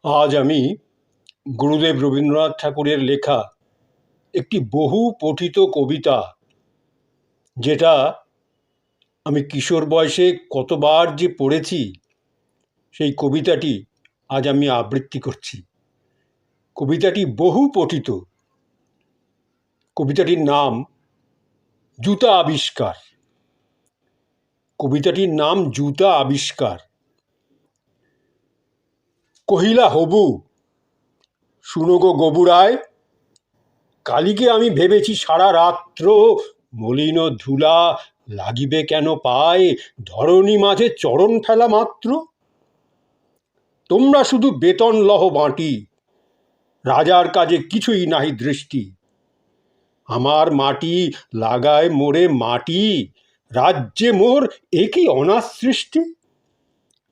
আজ আমি গুরুদেব রবীন্দ্রনাথ ঠাকুরের লেখা একটি বহু পঠিত কবিতা, যেটা আমি কিশোর বয়সে কতবার যে পড়েছি, সেই কবিতাটি আজ আমি আবৃত্তি করছি। কবিতাটি বহু পঠিত। কবিতাটির নাম জুতা আবিষ্কার। কবিতাটির নাম জুতা আবিষ্কার। কহিলা হবু, শুনো গো গবুরায়, কালিকে আমি ভেবেছি সারা রাত্র, মলিন ধুলা লাগিবে কেন পায়, ধরণী মাঝে চরণ ফেলা মাত্র। তোমরা শুধু বেতন লহ বাঁটি, রাজার কাজে কিছুই নাহি দৃষ্টি। আমার মাটি লাগায় মোরে মাটি, রাজ্যে মোর একই অনাসৃষ্টি।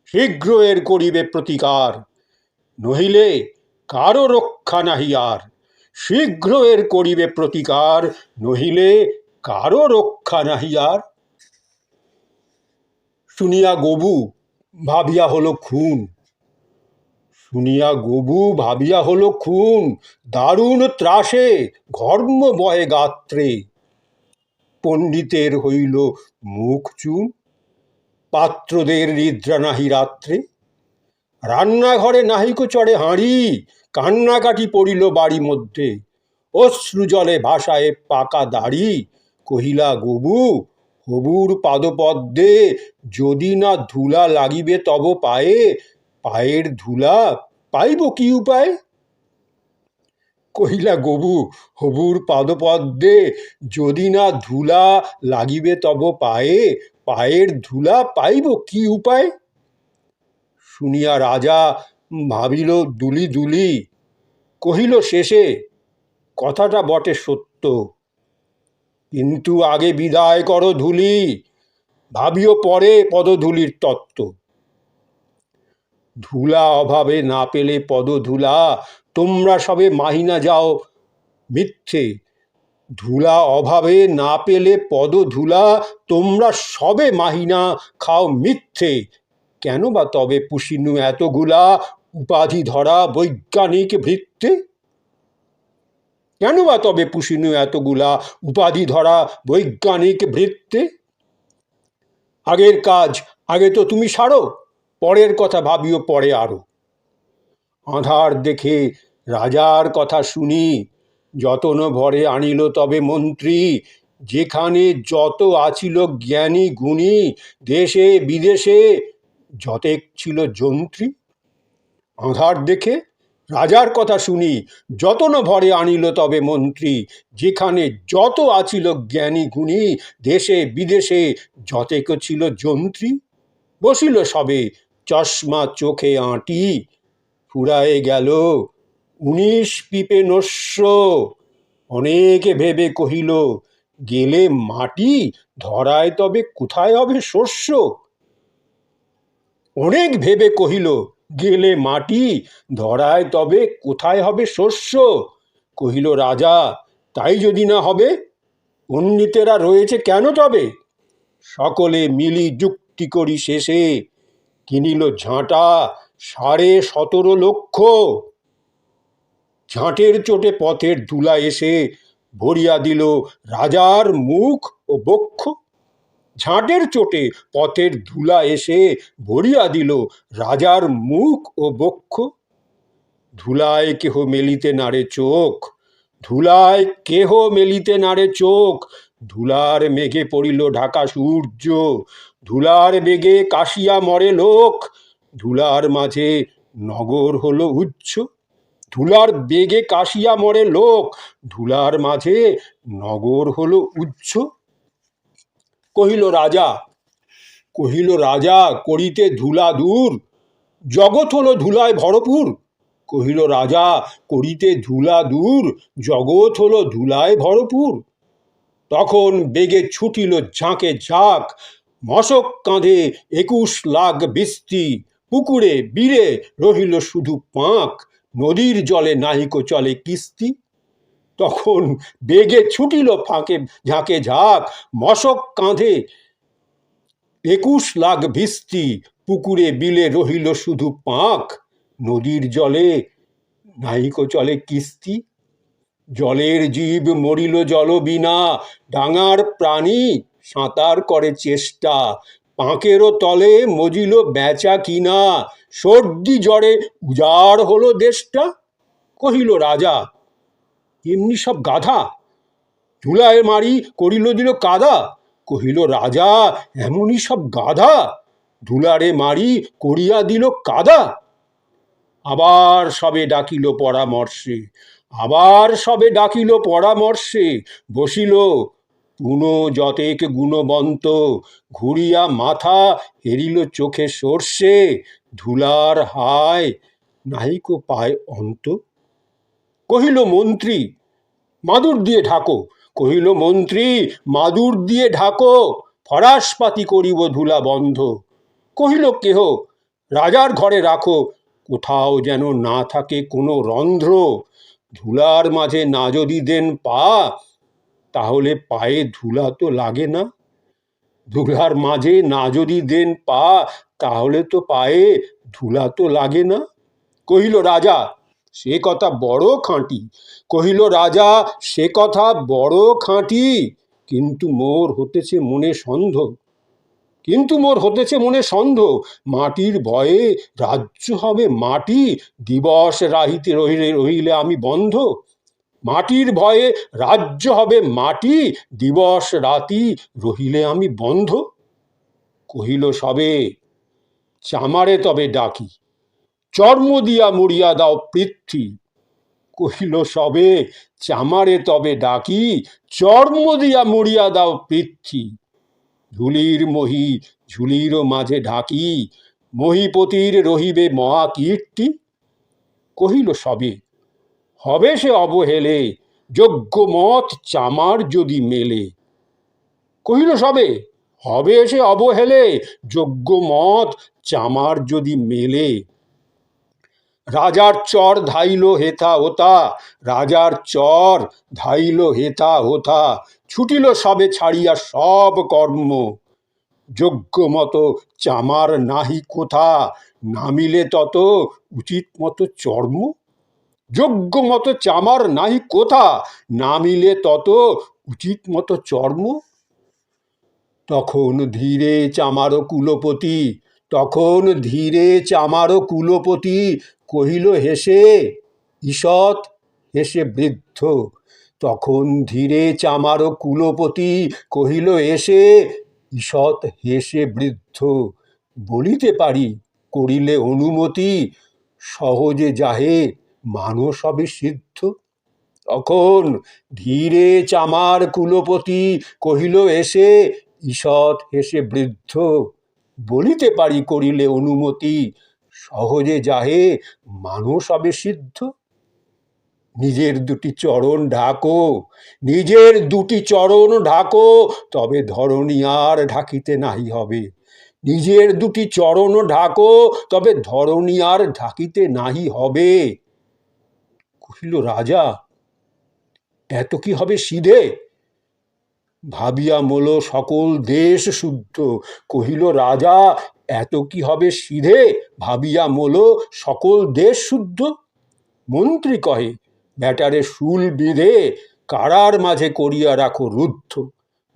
শীঘ্র এর করিবে প্রতিকার, নহিলে কারো রক্ষা নাহি আর। শীঘ্র এর করিবে প্রতিকার, নহিলে কারো রক্ষা নাহি আর। শুনিয়া গবু ভাবিয়া হলো খুন, শুনিয়া গবু ভাবিয়া হলো খুন, দারুণ ত্রাসে ঘর্ম বহে গাত্রে। পণ্ডিতের হইল মুখ চুন, পাত্রদের নিদ্রা নাহি রাত্রে। রান্নাঘরে নাহিকো চড়ে হাঁড়ি, কান্নাকাটি পড়িল বাড়ি মধ্যে। অশ্রু জলে ভাসায় পাকা দাড়ি, কহিলা গবু হবুর পাদপদ্মে, যদি না ধুলা লাগিবে তব পায়ে, পায়ের ধুলা পাইব কি উপায়। কহিলা গবু হবুর পাদপদ্মে, যদি না ধুলা লাগিবে তব পায়ে, পায়ের ধুলা পাইব কি উপায়। শুনিয়া রাজা ভাবিল দুলি দুলি, কহিল শেষে কথাটা বটে সত্য, কিন্তু আগে বিদায় করো ধুলি, ভাবিও পরে পদধূলির তত্ত্ব। ধুলা অভাবে না পেলে পদধূলা, তোমরা সবে মাহিনা যাও মিথ্যে। ধুলা অভাবে না পেলে পদধূলা, তোমরা সবে মাহিনা খাও মিথ্যে। কেন বা তবে পুষিনু এতগুলা, উপাধি ধরা বৈজ্ঞানিক ভৃত্যে। কেন বা তবে পুষিনু এতগুলা, উপাধি ধরা বৈজ্ঞানিক ভৃত্যে। আগের কাজ আগে তো তুমি সারো, পরের কথা ভাবিও পরে আরো। আঁধার দেখে রাজার কথা শুনি, যতন ভরে আনিল তবে মন্ত্রী। যেখানে যত আছিল জ্ঞানী গুণী, দেশে বিদেশে যতেক ছিল যন্ত্রী। আঁধার দেখে রাজার কথা শুনি, যতন ভরে আনিল তবে মন্ত্রী। যেখানে যত আছিল জ্ঞানী গুণী, দেশে বিদেশে যতেক ছিল যন্ত্রী। বসিল সবে চশমা চোখে আঁটি, ফুরায়ে গেল 19 পিপে নস্য। অনেকে ভেবে কহিল, গেলে মাটি ধরায় তবে কোথায় হবে শস্য। অনেক ভেবে কহিল, গেলে মাটি ধরায় তবে কোথায় হবে শস্য। কহিল রাজা, তাই যদি না হবে, পণ্ডিতেরা রয়েছে কেন তবে। সকলে মিলি যুক্তি করি শেষে, কিনিল ঝাঁটা 17.5 লক্ষ। ঝাঁটের চোটে পথের ধুলা এসে ভরিয়া দিল রাজার মুখ ও বক্ষ। ঝাঁটের চোটে পথের ধুলা এসে ভরিয়া দিল রাজার মুখ ও বক্ষ। ধুলায় কেহ মেলিতে নাড়ে চোখ, ধুলায় কেহ মেলিতে নাড়ে চোখ। ধুলার মেঘে পড়িল ঢাকা সূর্য, ধুলার বেগে কাশিয়া মরে লোক। ধুলার মাঝে নগর হলো উচ্চ, ধুলার বেগে কাশিয়া মরে লোক। ধুলার মাঝে নগর হলো উচ্চ। কহিল রাজা করিতে ধুলা দূর, জগৎ হলো ধুলায় ভরপুর। কহিল রাজা করিতে ধুলা দূর, জগৎ হলো ধুলায় ভরপুর। তখন বেগে ছুটিল ঝাঁকে ঝাঁক, মশক কাঁধে 21 লাখ বিস্তি। পুকুরে বিলে রহিল শুধু পাঁক, নদীর জলে নাহিকো চলে কিস্তি। তখন বেগে ছুটিল ঝাঁকে ঝাঁক, মশক কাঁধে 21 লাখ ভিস্তি। পুকুরে বিলে রহিল শুধু পাঁক, নদীর জলে নাহিকো চলে কিস্তি, জলের জীব মরিল জল বিনা, ডাঙার প্রাণী সাঁতার করে চেষ্টা, পাঁকেরও তলে মজিল বেচা কিনা, সর্দি জ্বরে উজাড় হলো দেশটা। কহিল রাজা, এমনি সব গাধা, ধুলায় মারি করিল দিল কাদা। কহিল রাজা, এমনই সব গাধা, ধুলারে মারি করিয়া দিল কাদা। আবার সবে ডাকিল পরামর্শে, আবার সবে ডাকিল পরামর্শে, বসিল পুনো যতেক গুণবন্ত, ঘুরিয়া মাথা হেরিল চোখে সর্ষে, ধুলার হায় নাহিকো পায় অন্ত। কহিল মন্ত্রী, মাদুর দিয়ে ঢাকো, কহিল মন্ত্রী, মাদুর দিয়ে ঢাকো, ফরাসপাতি করিব ধুলা বন্ধ। কহিল কেহ, রাজার ঘরে রাখো, কোথাও যেন না থাকে কোনো রন্ধ্র, ধুলার মাঝে না যদি দেন পা, তাহলে পায়ে ধুলা তো লাগে না। ধুলার মাঝে না যদি দেন পা, তাহলে তো পায়ে ধুলা তো লাগে না। কহিল রাজা, সে কথা বড় খাঁটি, কহিল রাজা, সে কথা বড় খাঁটি, কিন্তু মোর হতেছে মনে সন্দেহ, কিন্তু মোর হতেছে মনে সন্দেহ, মাটির ভয়ে রাজ্য হবে মাটি, দিবস রাহিতে রহিলে রহিলে আমি বন্ধ। মাটির ভয়ে রাজ্য হবে মাটি, দিবস রাতি রহিলে আমি বন্ধ। কহিল সবে, চামারে তবে ডাকি, চর্ম দিয়া মুড়িয়া দাও পৃথ্বী। কহিল সবে, চামারে তবে ডাকি, চর্ম দিয়া মুড়িয়া দাও পৃথ্বী। ধুলির মহি ঝুলির মাঝে ঢাকি, মহিপতির রহিবে মহা কীর্তি। কহিল সবে, হবে সে অবহেলে, যোগ্য মত চামার যদি মেলে। কহিল সবে, হবে সে অবহেলে, যোগ্য মত চামার যদি মেলে। রাজার চর ধাইল হেথা হোতা, রাজার চর ধাইল হেথা হোথা, ছুটিল সবে ছাড়িয়া সব কর্ম, যোগ্য মতো চামার নাহি কোথা, নামিলে তত উচিত মতো চর্ম। যোগ্য মতো চামার নাহি কোথা, নামিলে তত উচিত মতো চর্ম। তখন ধীরে চামার কুলপতি, তখন ধীরে চামার কুলপতি, কহিল হেসে, ঈষৎ হেসে বৃদ্ধ। তখন ধীরে চামার কুলপতি, কহিল এসে, ঈষৎ হেসে বৃদ্ধ। বলিতে পারি করিলে অনুমতি, সহজে যাহে মানস হবে সিদ্ধ। তখন ধীরে চামার কুলপতি, কহিল এসে, ঈষৎ হেসে বৃদ্ধ। বলিতে পারি করিলে অনুমতি, সহজে যাহে মানস হবে সিদ্ধ। নিজের দুটি চরণ ঢাকো, নিজের দুটি চরণ ঢাকো, তবে ধরণী আর ঢাকিতে নাহি হবে। নিজের দুটি চরণ ঢাকো, তবে ধরণী আর ঢাকিতে নাহি হবে। কহিল রাজা, এত কি হবে সিধে? ভাবিয়া মোল সকল দেশ শুদ্ধ। কহিল রাজা, এত কি হবে সিধে? ভাবিয়া মোল সকল দেশ শুদ্ধ। মন্ত্রী কহে, ব্যাটারে শুল বিঁধে কারার মাঝে করিয়া রাখো রুদ্ধ।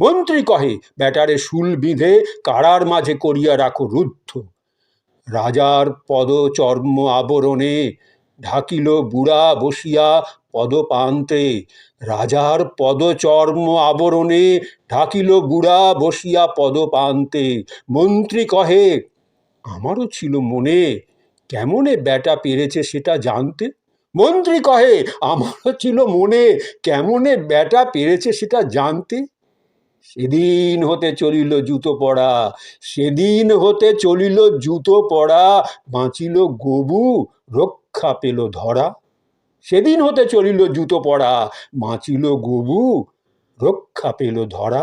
মন্ত্রী কহে, ব্যাটারে শুল বিঁধে কারার মাঝে করিয়া রাখো রুদ্ধ। রাজার পদ চর্ম আবরণে ঢাকিল বুড়া বসিয়া পদপান্তে, রাজার পদচর্ম আবরণে ঢাকিল বুড়া বসিয়া পদপান্তে। মন্ত্রী কহে, আমারও ছিল মনে, কেমনে ব্যাটা পেরেছে সেটা জানতে। মন্ত্রী কহে, আমারও ছিল মনে, কেমনে ব্যাটা পেরেছে সেটা জানতে। সেদিন হতে চলিল জুতো পড়া, সেদিন হতে চলিল জুতো পড়া, বাঁচিল গবু রক্ষা পেল ধরা। সেদিন হতে চলিল জুতো পড়া, বাঁচিল গবু রক্ষা পেল ধরা।